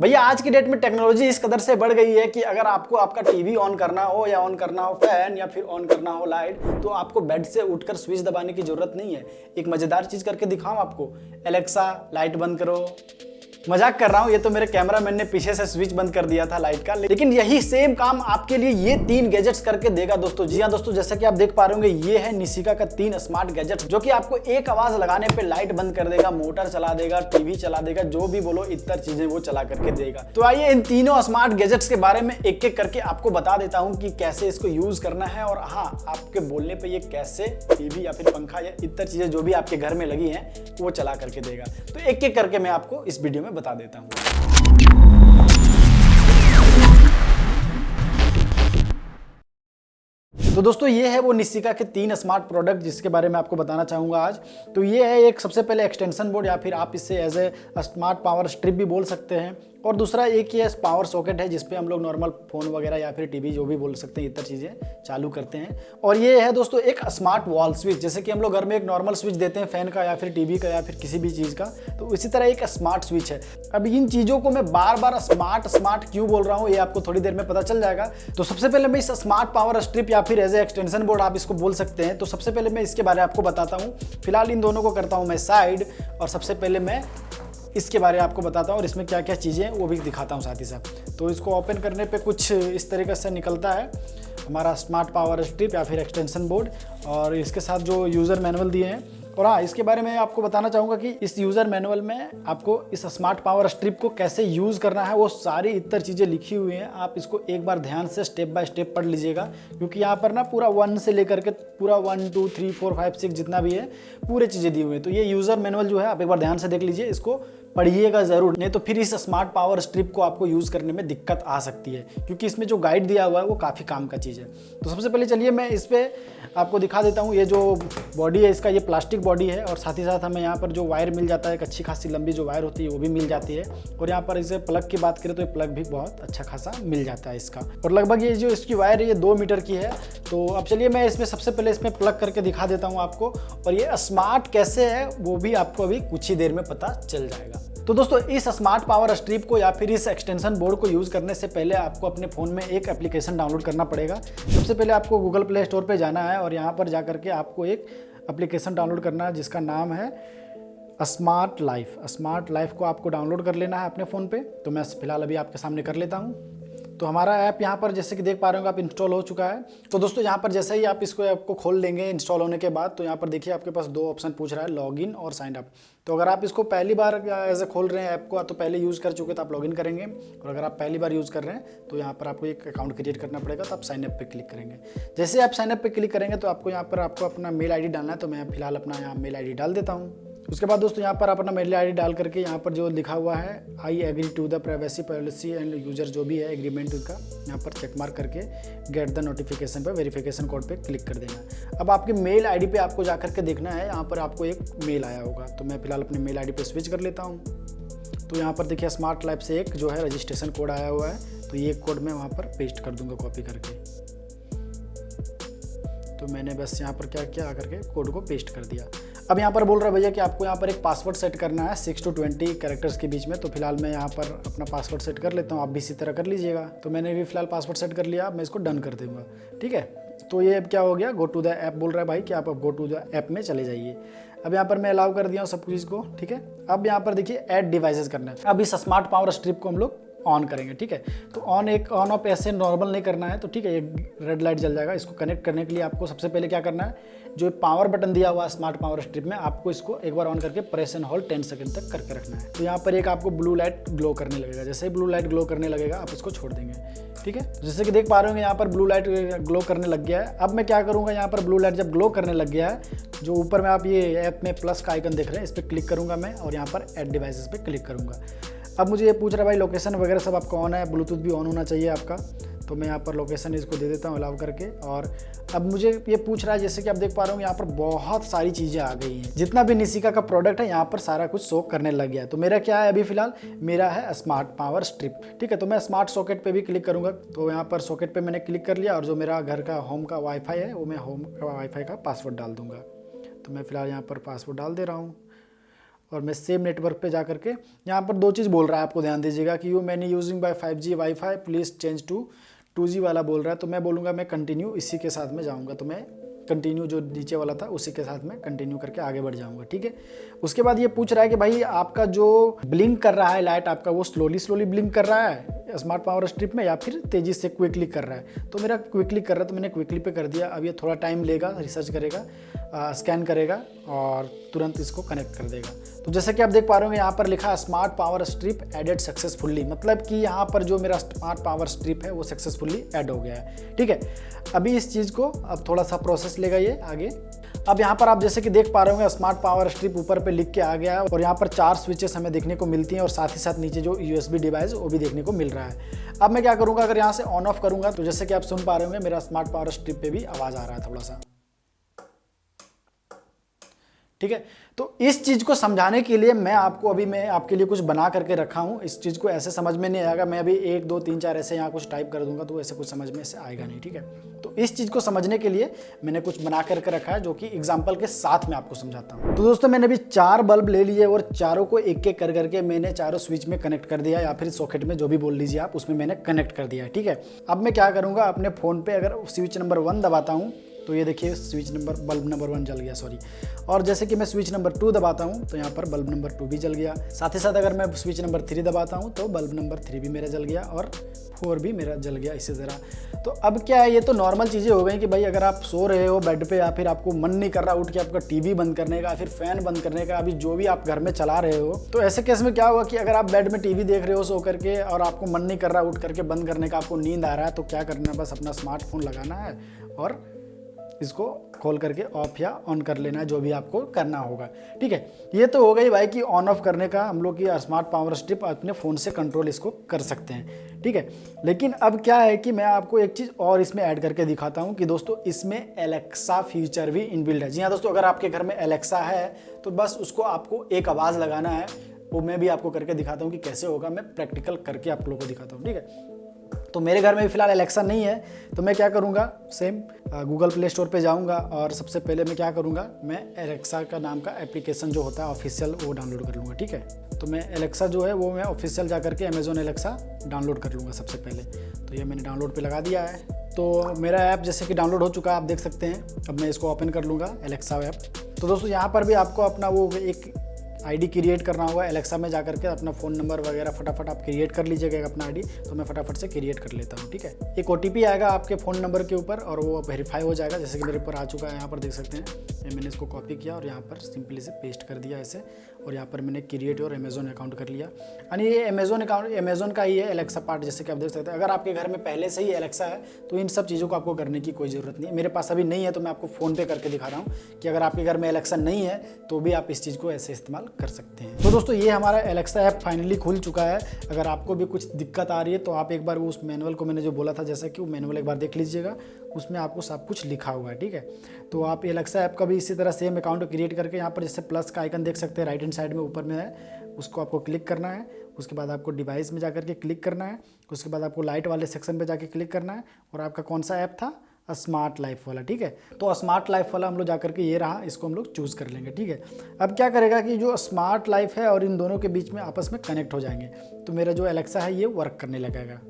भैया आज की डेट में टेक्नोलॉजी इस कदर से बढ़ गई है कि अगर आपको आपका टीवी ऑन करना हो या ऑन करना हो फैन या फिर ऑन करना हो लाइट, तो आपको बेड से उठकर स्विच दबाने की जरूरत नहीं है। एक मजेदार चीज करके दिखाऊं आपको। एलेक्सा लाइट बंद करो। मजाक कर रहा हूं, ये तो मेरे कैमरामैन ने पीछे से स्विच बंद कर दिया था लाइट का, लेकिन यही सेम काम आपके लिए ये 3 गैजेट्स करके देगा दोस्तों। जी हां दोस्तों, जैसा कि आप देख पा रहे होंगे, ये है निशिका का 3 स्मार्ट गैजेट्स, जो कि आपको एक आवाज लगाने पे लाइट बंद कर देगा, मोटर चला देगा, टीवी चला देगा, जो भी बोलो इतर चीजें वो चला करके देगा। तो आइए इन तीनों स्मार्ट गैजेट्स के बारे में एक एक करके आपको बता देता हूं कि कैसे इसको यूज करना है, और हाँ, आपके बोलने पे ये कैसे टीवी या फिर पंखा या इतर चीजें जो भी आपके घर में लगी हैं वो चला करके देगा। तो एक एक करके मैं आपको इस वीडियो में बता देता हूँ। तो दोस्तों ये है वो निशिका के 3 स्मार्ट प्रोडक्ट जिसके बारे में आपको बताना चाहूंगा आज। तो ये है एक सबसे पहले एक्सटेंशन बोर्ड, या फिर आप इसे as a smart power strip भी बोल सकते हैं, और दूसरा एक ये पावर सॉकेट है जिसपे हम लोग नॉर्मल फोन वगैरह या फिर टीवी जो भी बोल सकते हैं इतर चीज़ें चालू करते हैं। और ये है दोस्तों एक स्मार्ट वॉल स्विच, जैसे कि हम लोग घर में एक नॉर्मल स्विच देते हैं फैन का या फिर टीवी का या फिर किसी भी चीज़ का, तो इसी तरह एक स्मार्ट स्विच है। अब इन चीज़ों को मैं बार बार स्मार्ट स्मार्ट क्यों बोल रहा हूँ ये आपको थोड़ी देर में पता चल जाएगा। तो सबसे पहले मैं इस स्मार्ट पावर स्ट्रिप या फिर एज ए एक्सटेंशन बोर्ड आप इसको बोल सकते हैं, तो सबसे पहले मैं इसके बारे में आपको बताता हूँ। फिलहाल इन दोनों को करता हूँ मैं साइड, और सबसे पहले मैं इसके बारे में आपको बताता हूँ और इसमें क्या क्या चीज़ें हैं वो भी दिखाता हूँ साथ ही साथ। तो इसको ओपन करने पे कुछ इस तरीके से निकलता है हमारा स्मार्ट पावर स्ट्रिप या फिर एक्सटेंशन बोर्ड, और इसके साथ जो यूज़र मैनुअल दिए हैं। और हाँ, इसके बारे में आपको बताना चाहूँगा कि इस यूज़र मैनुअल में आपको इस स्मार्ट पावर स्ट्रिप को कैसे यूज़ करना है वो सारी इतर चीज़ें लिखी हुई हैं। आप इसको एक बार ध्यान से स्टेप बाय स्टेप पढ़ लीजिएगा, क्योंकि यहाँ पर ना पूरा 1 से लेकर के पूरा 1 2 3 4 5 6 जितना भी है पूरे चीज़ें दी हुई हैं। तो ये यूज़र मैनुअल जो है आप एक बार ध्यान से देख लीजिए, इसको पढ़िएगा ज़रूर, नहीं तो फिर इस स्मार्ट पावर स्ट्रिप को आपको यूज़ करने में दिक्कत आ सकती है, क्योंकि इसमें जो गाइड दिया हुआ है वो काफ़ी काम का चीज़ है। तो सबसे पहले चलिए मैं इस पर आपको दिखा देता हूँ। ये जो बॉडी है इसका, ये प्लास्टिक बॉडी है, और साथ ही साथ हमें यहाँ पर जो वायर मिल जाता है, एक अच्छी खासी लंबी जो वायर होती है वो भी मिल जाती है। और यहाँ पर इसे प्लग की बात करें तो ये प्लग भी बहुत अच्छा खासा मिल जाता है इसका, और लगभग ये जो इसकी वायर है ये 2 मीटर की है। तो अब चलिए मैं इसमें सबसे पहले इसमें प्लग करके दिखा देता हूँ आपको, और ये स्मार्ट कैसे है वो भी आपको अभी कुछ ही देर में पता चल जाएगा। तो दोस्तों इस स्मार्ट पावर स्ट्रिप को या फिर इस एक्सटेंशन बोर्ड को यूज़ करने से पहले आपको अपने फ़ोन में एक एप्लीकेशन डाउनलोड करना पड़ेगा। सबसे पहले आपको गूगल प्ले स्टोर पे जाना है, और यहाँ पर जा करके आपको एक एप्लीकेशन डाउनलोड करना है जिसका नाम है स्मार्ट लाइफ। स्मार्ट लाइफ को आपको डाउनलोड कर लेना है अपने फ़ोन पे। तो मैं फिलहाल अभी आपके सामने कर लेता हूँ। तो हमारा ऐप यहाँ पर जैसे कि देख पा रहे हो आप इंस्टॉल हो चुका है। तो दोस्तों यहाँ पर जैसे ही आप इसको ऐप को खोल लेंगे इंस्टॉल होने के बाद, तो यहाँ पर देखिए आपके पास 2 ऑप्शन पूछ रहा है, लॉगिन और साइन अप। तो अगर आप इसको पहली बार ऐसे खोल रहे हैं ऐप को, तो पहले यूज़ कर चुके तो आप लॉगिन करेंगे, और अगर आप पहली बार यूज़ कर रहे हैं तो यहाँ पर आपको एक अकाउंट क्रिएट करना पड़ेगा। तो आप साइन अप पे क्लिक करेंगे। जैसे आप साइन अप पे क्लिक करेंगे तो आपको यहाँ पर आपको अपना मेल ID डालना है। तो मैं फिलहाल अपना यहाँ मेल ID डाल देता हूँ। उसके बाद दोस्तों यहाँ पर अपना मेल ID डाल करके यहाँ पर जो लिखा हुआ है I agree to the privacy policy and user जो भी है एग्रीमेंट का, यहाँ पर चेक मार्क करके गेट द नोटिफिकेशन पर वेरिफिकेशन कोड पे क्लिक कर देना है। अब आपके मेल ID पे आपको जा करके देखना है, यहाँ पर आपको एक मेल आया होगा। तो मैं फिलहाल अपने मेल ID पे स्विच कर लेता हूँ। तो यहाँ पर देखिए स्मार्ट लाइफ से एक जो है रजिस्ट्रेशन कोड आया हुआ है, तो ये कोड मैं वहाँ पर पेस्ट कर दूँगा कॉपी करके। तो मैंने बस यहाँ पर क्या किया, आकर के कोड को पेस्ट कर दिया। अब यहाँ पर बोल रहा है भैया कि आपको यहाँ पर एक पासवर्ड सेट करना है 6 to 20 कैरेक्टर्स के बीच में। तो फिलहाल मैं यहाँ पर अपना पासवर्ड सेट कर लेता हूँ, आप भी इसी तरह कर लीजिएगा। तो मैंने भी फिलहाल पासवर्ड सेट कर लिया, अब मैं इसको डन कर दूँगा। ठीक है, तो ये अब क्या हो गया, गो टू द ऐप बोल रहा है भाई कि आप अब गो टू द ऐप में चले जाइए। अब यहाँ पर मैं अलाउ कर दिया हूँ सब कुछ को। ठीक है, अब यहाँ पर देखिए ऐड डिवाइसेस करना है। अब इस स्मार्ट पावर स्ट्रिप को हम लोग ऑन करेंगे। ठीक है, तो ऑन ऑफ ऐसे नॉर्मल नहीं करना है। तो ठीक है, ये रेड लाइट जल जाएगा। इसको कनेक्ट करने के लिए आपको सबसे पहले क्या करना है, जो पावर बटन दिया हुआ है स्मार्ट पावर स्ट्रिप में, आपको इसको एक बार ऑन करके प्रेस एंड होल्ड 10 सेकंड तक करके रखना है। तो यहाँ पर एक आपको ब्लू लाइट ग्लो करने लगेगा। जैसे ही ब्लू लाइट ग्लो करने लगेगा आप इसको छोड़ देंगे। ठीक है, जैसे कि देख पा रहे होंगे यहाँ पर ब्लू लाइट ग्लो करने लग गया है। अब मैं क्या करूँगा, यहाँ पर ब्लू लाइट जब ग्लो करने लग गया है, जो ऊपर में आप ये ऐप में प्लस का आइकन देख रहे हैं, इस पर क्लिक करूँगा मैं, और यहाँ पर ऐड डिवाइसेस पे क्लिक करूँगा। अब मुझे ये पूछ रहा है भाई लोकेशन वगैरह सब आपका ऑन है, ब्लूटूथ भी ऑन होना चाहिए आपका। तो मैं यहाँ पर लोकेशन इसको दे देता हूँ अलाउ करके। और अब मुझे ये पूछ रहा है, जैसे कि आप देख पा रहे हो यहाँ पर बहुत सारी चीज़ें आ गई हैं। जितना भी निशिका का प्रोडक्ट है यहाँ पर सारा कुछ शो करने लग गया है। तो मेरा क्या है अभी फिलहाल, मेरा है स्मार्ट पावर स्ट्रिप। ठीक है, तो मैं स्मार्ट सॉकेट पे भी क्लिक करूँगा। तो यहाँ पर सॉकेट पे मैंने क्लिक कर लिया, और जो मेरा घर का होम का वाईफाई है वो मैं होम का वाईफाई का पासवर्ड डाल दूँगा। तो मैं फिलहाल यहाँ पर पासवर्ड डाल दे रहा हूँ। और मैं सेम नेटवर्क पे जा करके यहाँ पर 2 चीज़ बोल रहा है, आपको ध्यान दीजिएगा कि you many using by 5G wifi please change to 2G वाला बोल रहा है। तो मैं बोलूँगा मैं कंटिन्यू इसी के साथ में जाऊँगा, तो मैं कंटिन्यू जो नीचे वाला था उसी के साथ में कंटिन्यू करके आगे बढ़ जाऊंगा, ठीक है। उसके बाद ये पूछ रहा है कि भाई आपका जो ब्लिंक कर रहा है लाइट आपका, वो स्लोली ब्लिंक कर रहा है स्मार्ट पावर स्ट्रिप में या फिर तेज़ी से क्विकली कर रहा है। तो मेरा क्विकली कर रहा है, तो मैंने क्विकली पे कर दिया। अब ये थोड़ा टाइम लेगा, रिसर्च करेगा, स्कैन करेगा और तुरंत इसको कनेक्ट कर देगा। तो जैसे कि आप देख पा रहे हो यहाँ पर लिखा smart power strip added successfully, मतलब कि यहाँ पर जो मेरा स्मार्ट पावर स्ट्रिप है वो सक्सेसफुली ऐड हो गया है, ठीक है। अभी इस चीज़ को अब थोड़ा सा प्रोसेस लेगा ये आगे। अब यहाँ पर आप जैसे कि देख पा रहे होंगे स्मार्ट पावर स्ट्रिप ऊपर पे लिख के आ गया है और यहाँ पर 4 स्विचेस हमें देखने को मिलती हैं और साथ ही साथ नीचे जो USB डिवाइस वो भी देखने को मिल रहा है। अब मैं क्या करूँगा, अगर यहाँ से ऑन ऑफ करूँगा तो जैसे कि आप सुन पा रहे होंगे मेरा स्मार्ट पावर स्ट्रिप पे भी आवाज़ आ रहा है थोड़ा सा, ठीक है। तो इस चीज़ को समझाने के लिए मैं आपके लिए कुछ बना करके रखा हूँ। इस चीज़ को ऐसे समझ में नहीं आएगा, मैं अभी 1 2 3 4 ऐसे यहाँ कुछ टाइप कर दूंगा तो ऐसे कुछ समझ में ऐसे आएगा नहीं, ठीक है। तो इस चीज़ को समझने के लिए मैंने कुछ बना करके रखा है जो कि एग्जाम्पल के साथ मैं आपको समझाता हूँ। तो दोस्तों मैंने अभी 4 बल्ब ले लिए और चारों को एक एक कर करके मैंने चारों स्विच में कनेक्ट कर दिया या फिर सॉकेट में, जो भी बोल लीजिए आप, उसमें मैंने कनेक्ट कर दिया है, ठीक है। अब मैं क्या करूँगा, अपने फ़ोन पे अगर स्विच नंबर 1 दबाता हूँ तो ये देखिए बल्ब नंबर 1 जल गया, सॉरी। और जैसे कि मैं स्विच नंबर 2 दबाता हूँ तो यहाँ पर बल्ब नंबर 2 भी जल गया। साथ ही साथ अगर मैं स्विच नंबर 3 दबाता हूँ तो बल्ब नंबर 3 भी मेरा जल गया और 4 भी मेरा जल गया, इसी तरह। तो अब क्या है, ये तो नॉर्मल चीज़ें हो गई कि भाई अगर आप सो रहे हो बेड पे या फिर आपको मन नहीं कर रहा उठ के आपका टीवी बंद करने का, फिर फैन बंद करने का, अभी जो भी आप घर में चला रहे हो, तो ऐसे केस में क्या होगा कि अगर आप बेड में टीवी देख रहे हो सो करके और आपको मन नहीं कर रहा उठ करके बंद करने का, आपको नींद आ रहा है, तो क्या करना है, बस अपना स्मार्टफोन लगाना है और इसको खोल करके ऑफ या ऑन कर लेना है, जो भी आपको करना होगा, ठीक है। ये तो हो गई भाई कि ऑन ऑफ करने का हम लोग की स्मार्ट पावर स्ट्रिप अपने फ़ोन से कंट्रोल इसको कर सकते हैं, ठीक है। लेकिन अब क्या है कि मैं आपको एक चीज़ और इसमें ऐड करके दिखाता हूँ कि दोस्तों इसमें एलेक्सा फीचर भी इनबिल्ड है। जी हाँ दोस्तों, अगर आपके घर में एलेक्सा है तो बस उसको आपको एक आवाज़ लगाना है, वो मैं भी आपको करके दिखाता हूँ कि कैसे होगा, मैं प्रैक्टिकल करके आप लोगों को दिखाता हूँ, ठीक है। तो मेरे घर में भी फिलहाल एलेक्सा नहीं है, तो मैं क्या करूँगा, सेम गूगल प्ले स्टोर पे जाऊँगा और सबसे पहले मैं क्या करूँगा, मैं एलेक्सा का नाम का एप्लीकेशन जो होता है ऑफिशियल वो डाउनलोड कर लूँगा, ठीक है। तो मैं एलेक्सा जो है वो मैं ऑफिशियल जा करके अमेजोन एलेक्सा डाउनलोड कर लूँगा सबसे पहले। तो ये मैंने डाउनलोड पे लगा दिया है। तो मेरा ऐप जैसे कि डाउनलोड हो चुका है, आप देख सकते हैं। अब मैं इसको ओपन कर लूँगा एलेक्सा ऐप। तो दोस्तों यहाँ पर भी आपको अपना वो एक आईडी क्रिएट करना होगा एलेक्सा में जा करके, अपना फ़ोन नंबर वगैरह फटाफट आप क्रिएट कर लीजिएगा अपना आईडी। तो मैं फटाफट से क्रिएट कर लेता हूँ, ठीक है। एक OTP आएगा आपके फ़ोन नंबर के ऊपर और वो वेरीफाई हो जाएगा, जैसे कि मेरे ऊपर आ चुका है, यहाँ पर देख सकते हैं। मैंने इसको कॉपी किया और यहाँ पर सिंपली से पेस्ट कर दिया ऐसे, और यहाँ पर मैंने क्रिएट और अमेजोन अकाउंट कर लिया। यानी ये अमेजोन अकाउंट अमेजोन का ही है एलेक्सा पार्ट, जैसे कि आप देख सकते हैं। अगर आपके घर में पहले से ही एलेक्सा है तो इन सब चीज़ों को आपको करने की कोई ज़रूरत नहीं है। मेरे पास अभी नहीं है तो मैं आपको फ़ोन पे करके दिखा रहा हूँ कि अगर आपके घर में एलेक्सा नहीं है तो भी आप इस चीज़ को ऐसे इस्तेमाल कर सकते हैं। तो दोस्तों ये हमारा एलेक्सा ऐप फाइनली खुल चुका है। अगर आपको भी कुछ दिक्कत आ रही है तो आप एक बार उस मैनुअल को मैंने जो बोला था, जैसा कि वो मैनुअल एक बार देख लीजिएगा, उसमें आपको सब कुछ लिखा हुआ है, ठीक है। तो आप एलेक्सा ऐप का भी इसी तरह सेम अकाउंट क्रिएट करके यहाँ पर जैसे प्लस का आइकन देख सकते हैं राइट हैंड साइड में ऊपर में है, उसको आपको क्लिक करना है। उसके बाद आपको डिवाइस में जाकर के क्लिक करना है। उसके बाद आपको लाइट वाले सेक्शन पे जाके क्लिक करना है और आपका कौन सा ऐप था, स्मार्ट लाइफ वाला, ठीक है। तो स्मार्ट लाइफ वाला हम लोग जाकर के ये रहा, इसको हम लोग चूज़ कर लेंगे, ठीक है। अब क्या करेगा कि जो स्मार्ट लाइफ है और इन दोनों के बीच में आपस में कनेक्ट हो जाएंगे, तो मेरा जो एलेक्सा है ये वर्क करने लगेगा।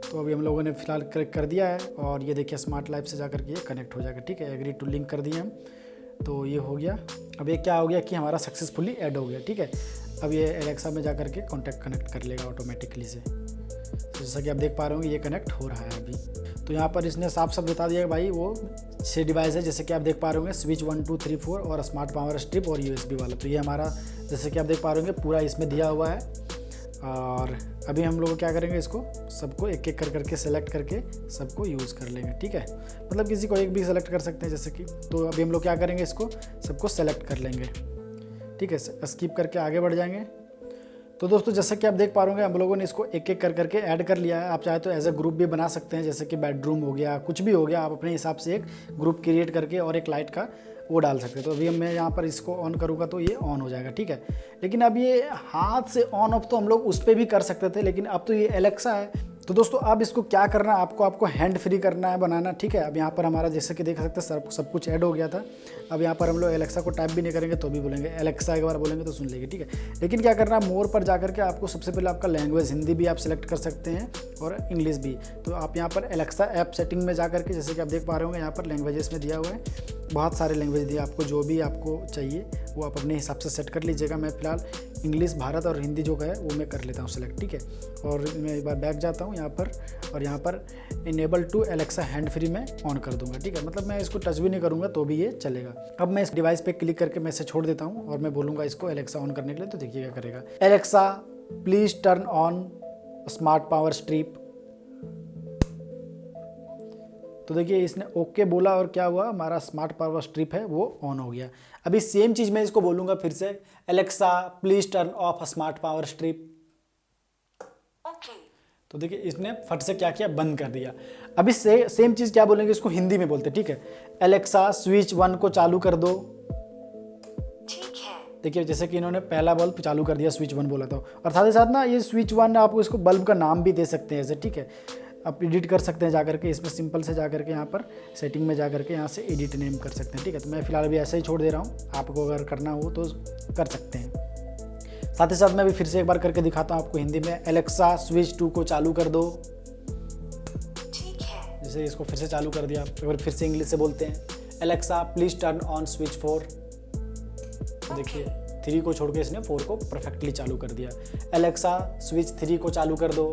तो अभी हम लोगों ने फिलहाल क्लिक कर दिया है और ये देखिए स्मार्ट लाइफ से जाकर के ये कनेक्ट हो जाएगा, ठीक है। एग्री टू लिंक कर दिए हम, तो ये हो गया। अब ये क्या हो गया कि हमारा सक्सेसफुली ऐड हो गया, ठीक है। अब ये एलेक्सा में जाकर के कॉन्टैक्ट कनेक्ट कर लेगा ऑटोमेटिकली से। तो जैसा कि आप देख पा रहे होंगे ये कनेक्ट हो रहा है अभी। तो यहाँ पर इसने साफ साफ बता दिया कि भाई वो 6 डिवाइस है, जैसे कि आप देख पा रहे होंगे, स्विच 1 2 3 4 और स्मार्ट पावर स्ट्रिप और USB वाला। तो ये हमारा जैसे कि आप देख पा रहे होंगे पूरा इसमें दिया हुआ है। और अभी हम लोग क्या करेंगे, इसको सबको एक एक कर करके सेलेक्ट करके सबको यूज़ कर लेंगे, ठीक है। मतलब किसी को एक भी सेलेक्ट कर सकते हैं जैसे कि। तो अभी हम लोग क्या करेंगे, इसको सबको सेलेक्ट कर लेंगे, ठीक है। स्किप करके आगे बढ़ जाएंगे। तो दोस्तों जैसे कि आप देख पा रहे होंगे हम लोगों ने इसको एक एक कर करके ऐड कर लिया है। आप चाहे तो एज ए ग्रुप भी बना सकते हैं, जैसे कि बेडरूम हो गया, कुछ भी हो गया, आप अपने हिसाब से एक ग्रुप क्रिएट करके और एक लाइट का वो डाल सकते हैं। तो अभी मैं यहाँ पर इसको ऑन करूँगा तो ये ऑन हो जाएगा, ठीक है। लेकिन अब ये हाथ से ऑन ऑफ तो हम लोग उस पर भी कर सकते थे, लेकिन अब तो ये एलेक्सा है तो दोस्तों अब इसको क्या करना है, आपको हैंड फ्री करना है बनाना, ठीक है। अब यहाँ पर हमारा जैसे कि देख सकते हैं सब कुछ ऐड हो गया था। अब यहाँ पर हम लोग एलेक्सा को टाइप भी नहीं करेंगे तो भी बोलेंगे, एलेक्सा एक बार बोलेंगे तो सुन लेगी, ठीक है। लेकिन क्या करना है, मोर पर जाकर के आपको सबसे पहले आपका लैंग्वेज हिंदी भी आप सेलेक्ट कर सकते हैं और इंग्लिश भी। तो आप यहाँ पर एलेक्सा ऐप सेटिंग में जा करके, जैसे कि आप देख पा रहे होंगे यहाँ पर लैंग्वेजेस में दिया हुआ है, बहुत सारे लैंग्वेज दिए, आपको जो भी आपको चाहिए वो आप अपने हिसाब से सेट कर लीजिएगा। मैं फिलहाल इंग्लिश भारत और हिंदी जो है वो मैं कर लेता हूँ सेलेक्ट, ठीक है। और मैं एक बार बैक जाता हूँ यहाँ पर और यहाँ पर enable to Alexa hand free में ऑन कर दूंगा, ठीक है। मतलब मैं इसको टच भी नहीं करूँगा तो भी ये चलेगा। अब मैं इस डिवाइस पे क्लिक करके मैं इसे छोड़ देता हूँ और मैं बोलूँगा इसको एलेक्सा ऑन करने के लिए, तो देखिए क्या करेगा। Alexa please turn on smart power strip. तो देखिए इसने ओके बोला और क्या हुआ, हमारा स्मार्ट पावर स्ट्रिप है वो ऑन हो गया। अभी सेम चीज़ मैं इसको बोलूँगा फिर से, Alexa please turn off smart power strip. तो देखिए इसने फट से क्या किया, बंद कर दिया। अभी सेम चीज़ क्या बोलेंगे, इसको हिंदी में बोलते, ठीक है। एलेक्सा स्विच 1 को चालू कर दो। ठीक है। देखिए जैसे कि इन्होंने पहला बल्ब चालू कर दिया, स्विच 1 बोला था। और साथ ही साथ ना ये स्विच 1 आप इसको बल्ब का नाम भी दे सकते हैं ऐसे, ठीक है। आप एडिट कर सकते हैं जाकर के, इसमें सिंपल से जाकर के यहाँ पर सेटिंग में जाकर के यहाँ से एडिट नेम कर सकते हैं, ठीक है। तो मैं फिलहाल अभी ऐसे ही छोड़ दे रहा हूँ, आपको अगर करना हो तो कर सकते हैं। साथ ही साथ मैं भी फिर से एक बार करके दिखाता हूँ आपको हिंदी में। एलेक्सा स्विच 2 को चालू कर दो। ठीक है। जैसे इसको फिर से चालू कर दिया, एक बार फिर से इंग्लिश से बोलते हैं, Alexa please turn on switch 4। तो देखिए 3 को छोड़ के इसने 4 को परफेक्टली चालू कर दिया। एलेक्सा स्विच 3 को चालू कर दो।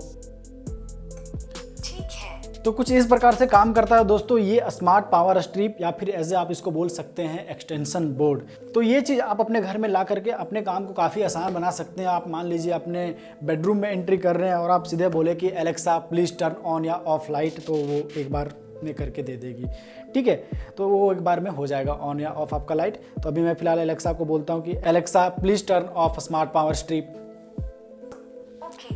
तो कुछ इस प्रकार से काम करता है दोस्तों ये स्मार्ट पावर स्ट्रिप, या फिर ऐसे आप इसको बोल सकते हैं एक्सटेंशन बोर्ड। तो ये चीज़ आप अपने घर में ला करके अपने काम को काफ़ी आसान बना सकते हैं। आप मान लीजिए अपने बेडरूम में एंट्री कर रहे हैं और आप सीधे बोले कि एलेक्सा प्लीज़ टर्न ऑन या ऑफ लाइट, तो वो एक बार में करके दे देगी, ठीक है। तो वो एक बार में हो जाएगा ऑन या ऑफ आपका लाइट। तो अभी मैं फिलहाल एलेक्सा को बोलता हूँ कि Alexa please turn off smart power strip.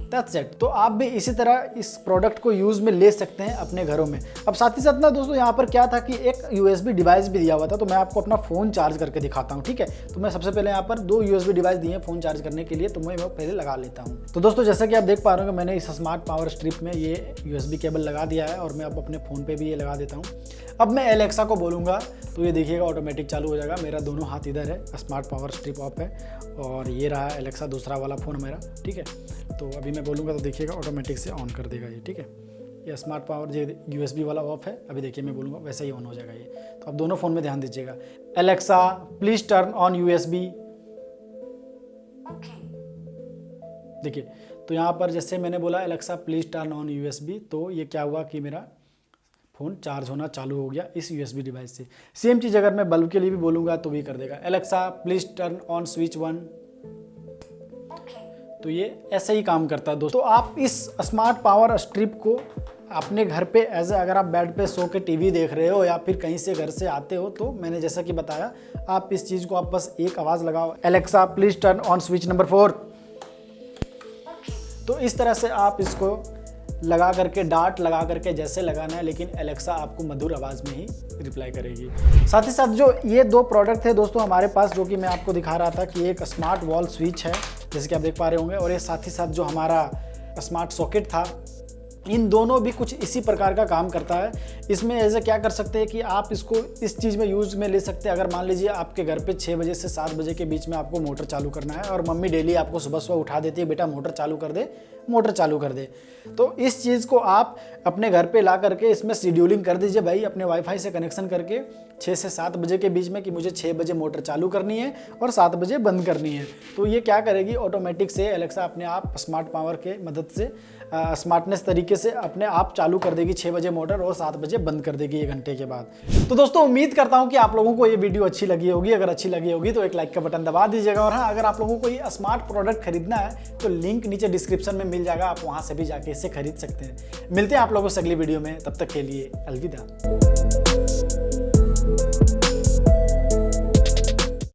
That's it. तो आप भी इसी तरह इस प्रोडक्ट को यूज़ में ले सकते हैं अपने घरों में। अब साथ ही साथ ना दोस्तों यहाँ पर क्या था कि एक USB डिवाइस भी दिया हुआ था, तो मैं आपको अपना फ़ोन चार्ज करके दिखाता हूँ, ठीक है। तो मैं सबसे पहले यहाँ पर 2 USB डिवाइस दिए हैं फ़ोन चार्ज करने के लिए, तो मैं पहले लगा लेता हूँ। तो दोस्तों जैसा कि आप देख पा रहे हो, मैंने इस स्मार्ट पावर स्ट्रिप में ये USB केबल लगा दिया है और मैं अब अपने फ़ोन पर भी ये लगा देता हूँ। अब मैं एलेक्सा को बोलूँगा तो ये देखिएगा ऑटोमेटिक चालू हो जाएगा। मेरा दोनों हाथ इधर है, स्मार्ट पावर स्ट्रिप ऑफ है और ये रहा एलेक्सा दूसरा वाला फ़ोन मेरा, ठीक है। तो अभी मैं बोलूँगा तो देखिएगा ऑटोमेटिक से ऑन कर देगा ये, ठीक है। ये स्मार्ट पावर जो USB वाला ऑफ है, अभी देखिए मैं बोलूँगा वैसे ही ऑन हो जाएगा ये। तो आप दोनों फ़ोन में ध्यान दीजिएगा। Alexa please turn on USB। देखिए तो यहाँ पर जैसे मैंने बोला Alexa please turn on USB, तो ये क्या हुआ कि मेरा फ़ोन चार्ज होना चालू हो गया इस USB डिवाइस से। सेम चीज़ अगर मैं बल्ब के लिए भी बोलूँगा तो भी कर देगा। Alexa please turn on switch 1। तो ये ऐसे ही काम करता है दोस्तों। आप इस स्मार्ट पावर स्ट्रिप को अपने घर पे अगर आप बेड पे सो के टीवी देख रहे हो या फिर कहीं से घर से आते हो, तो मैंने जैसा कि बताया आप इस चीज़ को आप बस एक आवाज़ लगाओ, Alexa please turn on switch number 4। तो इस तरह से आप इसको लगा करके डार्ट लगा करके जैसे लगाना है, लेकिन एलेक्सा आपको मधुर आवाज़ में ही रिप्लाई करेगी। साथ ही साथ जो ये 2 प्रोडक्ट थे दोस्तों हमारे पास, जो कि मैं आपको दिखा रहा था कि एक स्मार्ट वॉल स्विच है जैसे कि आप देख पा रहे होंगे, और ये साथ ही साथ जो हमारा स्मार्ट सॉकेट था, इन दोनों भी कुछ इसी प्रकार का काम करता है। इसमें ऐसे क्या कर सकते हैं कि आप इसको इस चीज़ में यूज़ में ले सकते हैं। अगर मान लीजिए आपके घर पे 6 बजे से 7 बजे के बीच में आपको मोटर चालू करना है और मम्मी डेली आपको सुबह सुबह उठा देती है, बेटा मोटर चालू कर दे, मोटर चालू कर दे। तो इस चीज़ को आप अपने घर पे ला करके इसमें शेड्यूलिंग कर दीजिए भाई, अपने वाईफाई से कनेक्शन करके 6 से 7 बजे के बीच में कि मुझे 6 बजे मोटर चालू करनी है और 7 बजे बंद करनी है। तो ये क्या करेगी, ऑटोमेटिक से एलेक्सा अपने आप स्मार्ट पावर के मदद से स्मार्टनेस तरीके से अपने आप चालू कर देगी 6 बजे मोटर और 7 बजे बंद कर देगी 1 घंटे के बाद। तो दोस्तों उम्मीद करता हूं कि आप लोगों को ये वीडियो अच्छी लगी होगी। अगर अच्छी लगी होगी तो एक लाइक का बटन दबा दीजिएगा। और हाँ, अगर आप लोगों को ये स्मार्ट प्रोडक्ट खरीदना है तो लिंक नीचे डिस्क्रिप्शन में मिल जाएगा, आप वहां से भी जाके इसे खरीद सकते हैं। मिलते हैं आप लोगों से अगली वीडियो में, तब तक के लिए अलविदा।